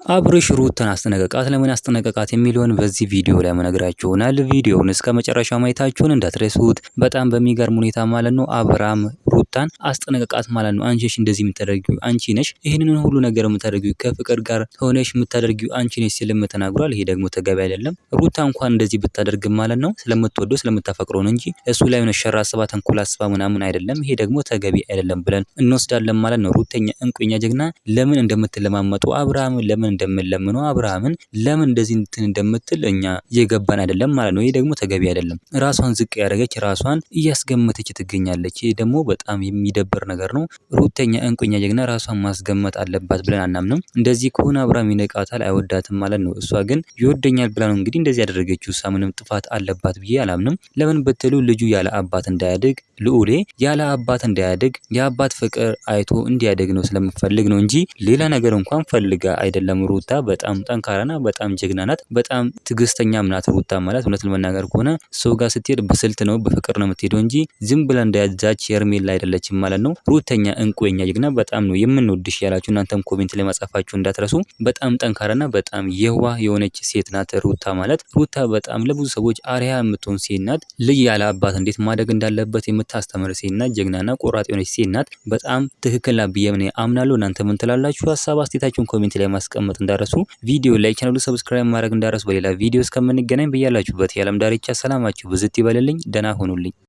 አብርሽ ሩታን አስጠነቀቃት። ለምን አስጠነቀቃት የሚለውን በዚህ ቪዲዮ ላይ መነግራችሁ ይሆናል። ቪዲዮውን እስከ መጨረሻው ማየታችሁን እንዳትረሱት። በጣም በሚገርም ሁኔታ ማለት ነው አብርሃም ሩታን አስጠነቀቃት ማለት ነው። አንቺ እንደዚህ የምታደርጊው አንቺ ነሽ፣ ይህንን ሁሉ ነገር የምታደርጊው ከፍቅር ጋር ሆነሽ የምታደርጊው አንቺ ነሽ ሲልም ተናግሯል። ይሄ ደግሞ ተገቢ አይደለም። ሩታ እንኳን እንደዚህ ብታደርግ ማለት ነው ስለምትወደው ስለምታፈቅረው ነው እንጂ እሱ ላይ ሆነ ሸራ አስባ ተንኮል አስባ ምናምን አይደለም። ይሄ ደግሞ ተገቢ አይደለም ብለን እንወስዳለን ማለት ነው። ሩተኛ እንቁኛ ጀግና ለምን እንደምትለማመጡ አብርሃም ለምን እንደምንለምነው አብርሃምን ለምን እንደዚህ እንትን እንደምትል እኛ የገባን አይደለም ማለት ነው። ይሄ ደግሞ ተገቢ አይደለም። ራሷን ዝቅ ያደረገች ራሷን እያስገመተች ትገኛለች። ይሄ ደግሞ በጣም የሚደብር ነገር ነው። ሩተኛ እንቁኛ ጀግና ራሷን ማስገመት አለባት ብለን አናምንም። እንደዚህ ከሆነ አብርሃም ይነቃታል፣ አይወዳትም ማለት ነው። እሷ ግን ይወደኛል ብላ ነው እንግዲህ እንደዚህ ያደረገችው። እሷ ምንም ጥፋት አለባት ብዬ አላምንም። ለምን ብትሉ ልጁ ያለ አባት እንዳያድግ ልዑሌ ያለ አባት እንዳያድግ የአባት ፍቅር አይቶ እንዲያድግ ነው ስለምፈልግ ነው እንጂ ሌላ ነገር እንኳን ፈልጋ አይደለም። ሩታ በጣም ጠንካራና በጣም ጀግና ናት። በጣም ትዕግስተኛም ናት። ሩታ ማለት እውነት ለመናገር ከሆነ ሰው ጋር ስትሄድ በስልት ነው በፍቅር ነው የምትሄደው እንጂ ዝም ብላ እንዳያዛች ሄርሜላ አይደለችም ማለት ነው። ሩተኛ እንቁኛ ጀግና በጣም ነው የምንወድሽ ያላችሁ እናንተም ኮሜንት ላይ ማጻፋችሁ እንዳትረሱ። በጣም ጠንካራና በጣም የዋህ የሆነች ሴት ናት ሩታ ማለት። ሩታ በጣም ለብዙ ሰዎች አርአያ የምትሆን ሴት ናት። ልጅ ያለ አባት እንዴት ማደግ እንዳለበት የምታስተምር ሴት ናት። ጀግናና ቆራጥ የሆነች ሴት ናት። በጣም ትክክል ናት ብዬ አምናለሁ። እናንተ ምን ትላላችሁ? ሀሳብ አስተያየታችሁን ኮሜንት ላይ ማስቀመጥ እንዳረሱ። ቪዲዮ ላይክ ቻናሉ ሰብስክራይብ ማድረግ እንዳረሱ። በሌላ ቪዲዮ እስከምንገናኝ በያላችሁበት የዓለም ዳርቻ ሰላማችሁ ብዝት ይበልልኝ። ደህና ሁኑልኝ።